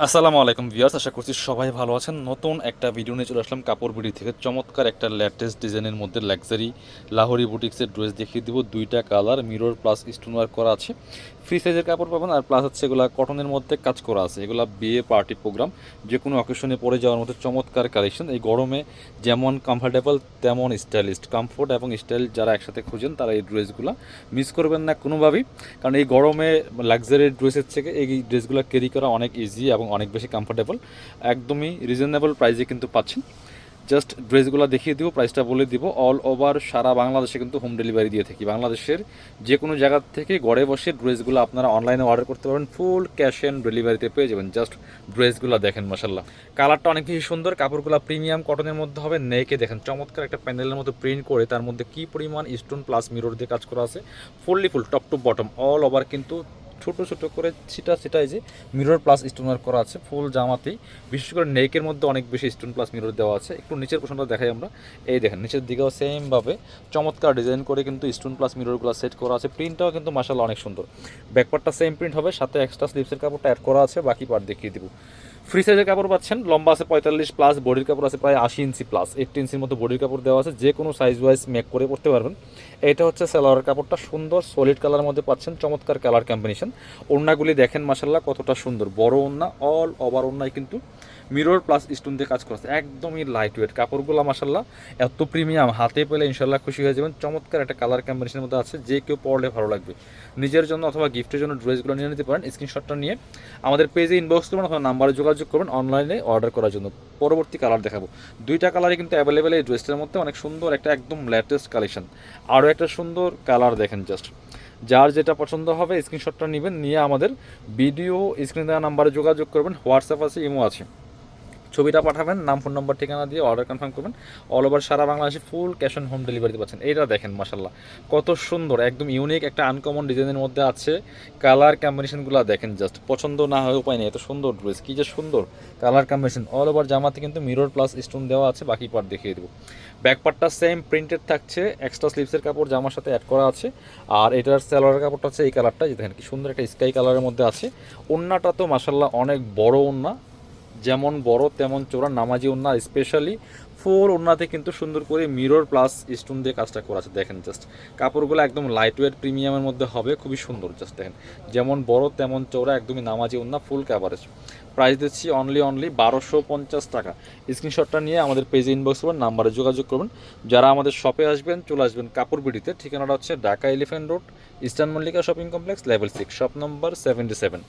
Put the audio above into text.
আসসালামু আলাইকুম ভিউয়ার্স, আশা করছি সবাই ভালো আছেন। নতুন একটা ভিডিও নিয়ে চলে আসলাম কাপড় বিডি থেকে। চমৎকার একটা লেটেস্ট ডিজাইনের মধ্যে লাক্সারি লাহোরি বুটিক্সের ড্রেস দেখিয়ে দিব। দুইটা colour mirror plus stone work করা আছে। ফ্রি সাইজের কাপড় পাবেন, আর প্লাস হচ্ছে এগুলো কটনের মধ্যে কাজ করা আছে। এগুলো বিয়ে পার্টি প্রোগ্রাম যে কোনো অকেশনে পরে যাওয়ার মতো চমৎকার কালেকশন। এই গরমে যেমন কমফোর্টেবল তেমন স্টাইলিস্ট। কমফোর্ট এবং স্টাইল যারা একসাথে খুঁজেন তারা এই ড্রেসগুলো মিস করবেন না কোনোভাবেই, কারণ এই গরমে লাক্সারি ড্রেসের থেকে এই ড্রেসগুলো ক্যারি করা অনেক ইজি এবং অনেক বেশি কমফোর্টেবল। একদমই রিজনেবল প্রাইসে কিন্তু পাচ্ছেন। জাস্ট ড্রেসগুলো দেখিয়ে দিব, প্রাইসটা বলে দিব। অল ওভার সারা বাংলাদেশে কিন্তু হোম ডেলিভারি দিয়ে থাকি। বাংলাদেশের যে কোনো জায়গা থেকে ঘরে বসে ড্রেসগুলো আপনারা অনলাইনে অর্ডার করতে পারবেন, ফুল ক্যাশ অন ডেলিভারিতে পেয়ে যাবেন। জাস্ট ড্রেসগুলো দেখেন, মাসাল্লাহ কালারটা অনেক বেশি সুন্দর। কাপড়গুলো প্রিমিয়াম কটনের মধ্যে হবে। নেকে দেখেন চমৎকার একটা প্যানেলের মতো প্রিন্ট করে তার মধ্যে কি পরিমাণ স্টোন প্লাস মিরর দিয়ে কাজ করা আছে। Fully full top to bottom all over কিন্তু ছোট ছোট করে ছিটাই যে মিরর প্লাস স্টোন ওয়ার্ক করা আছে ফুল জামাতেই। বিশেষ করে নেকের মধ্যে অনেক বেশি স্টোন প্লাস মিরর দেওয়া আছে। একটু নিচের পোর্শনটা দেখাই আমরা। এই দেখেন নিচের দিকেও সেমভাবে চমৎকার ডিজাইন করে কিন্তু স্টোন প্লাস মিররগুলো সেট করা আছে। প্রিন্টটাও কিন্তু মাশাআল্লাহ অনেক সুন্দর। ব্যাকপার্টটা সেম প্রিন্ট হবে, সাথে এক্সট্রা স্লিভসের কাপড়টা অ্যাড করা আছে। বাকি পার্ট দেখিয়ে দিব। ফ্রি সাইজের কাপড় পাচ্ছেন, লম্বা আছে 45 প্লাস, বডির কাপড় আছে প্রায় 80 ইঞ্চি প্লাস। 80 ইঞ্চির মতো বডির কাপড় দেওয়া আছে, যে কোনো সাইজ ওয়াইজ মেক করে পড়তে পারবেন। এটা হচ্ছে সালোয়ারের কাপড়টা, সুন্দর সলিড কালারের মধ্যে পাচ্ছেন, চমৎকার কালার কম্বিনেশন। ওড়নাগুলি দেখেন মাশাল্লাহ কতটা সুন্দর, বড় ওড়না, অল ওভার ওড়নায় কিন্তু মিরর প্লাস স্টোন দিয়ে কাজ করা আছে। একদমই লাইট ওয়েট কাপড়গুলো মাশাল্লাহ এত প্রিমিয়াম, হাতে পেলে ইনশাল্লাহ খুশি হয়ে যাবেন। চমৎকার একটা কালার কম্বিনেশনের মধ্যে আছে, যে কেউ পরলে ভালো লাগবে। নিজের জন্য অথবা গিফটের জন্য ড্রেসগুলো নিয়ে নিতে পারেন। স্ক্রিনশটটা নিয়ে আমাদের পেজে ইনবক্স করবেন অথবা নাম্বারে যোগাযোগ করবেন অনলাইনে অর্ডার করার জন্য। পরবর্তী কালার দেখাবো। দুইটা কালারই কিন্তু অ্যাভেলেবেল এই ড্রেসটার মধ্যে। অনেক সুন্দর একটা একদম লেটেস্ট কালেকশন। আরও একটা সুন্দর কালার দেখেন জাস্ট। যার যেটা পছন্দ হবে স্ক্রিনশটটা নেবেন, নিয়ে আমাদের ভিডিও স্ক্রিনে দেওয়া নাম্বারে যোগাযোগ করবেন। হোয়াটসঅ্যাপ আছে, ইমো আছে। ছবিটা পাঠাবেন, নাম ফোন নাম্বার ঠিকানা দিয়ে অর্ডার কনফার্ম করবেন। অল ওভার সারা বাংলাদেশে ফুল ক্যাশ অন হোম ডেলিভারিতে পাচ্ছেন। এইটা দেখেন মাশাল্লাহ কত সুন্দর, একদম ইউনিক একটা আনকমন ডিজাইনের মধ্যে আছে। কালার কম্বিনেশনগুলো দেখেন জাস্ট, পছন্দ না হয় উপায় নেই। এত সুন্দর ড্রেস, কী যে সুন্দর কালার কম্বিনেশন। অল ওভার জামাতে কিন্তু মিরর প্লাস স্টোন দেওয়া আছে। বাকি পার্ট দেখিয়ে দেবো। ব্যাক পার্টটা সেম প্রিন্টেড থাকছে, এক্সট্রা স্লিভসের কাপড় জামার সাথে অ্যাড করা আছে। আর এটার সালোয়ারের কাপড়টা হচ্ছে এই কালারটা, যে দেখেন কি সুন্দর একটা স্কাই কালারের মধ্যে আছে। ওড়নাটা তো মাশাল্লাহ অনেক বড় ওড়না, যেমন বড় তেমন চোরা নামাজি ওড়না। স্পেশালি ফুল ওড়নাতে কিন্তু সুন্দর করে মিরর প্লাস স্টোন দিয়ে কাজটা করা আছে। দেখেন জাস্ট কাপড়গুলো একদম লাইট ওয়েট প্রিমিয়ামের মধ্যে হবে, খুবই সুন্দর। জাস্ট দেখেন যেমন বড় তেমন চোরা, একদমই নামাজি ওড়না, ফুল কাভারেজ। প্রাইস দিচ্ছি অনলি 1250 টাকা। স্ক্রিনশটটা নিয়ে আমাদের পেজে ইনবক্স করবেন, নাম্বারে যোগাযোগ করবেন। যারা আমাদের শপে আসবেন চলে আসবেন কাপড় বিডিতে। ঠিকানাটা হচ্ছে Dhaka elephant road, eastern Mallika shopping complex, level 6, shop number 77।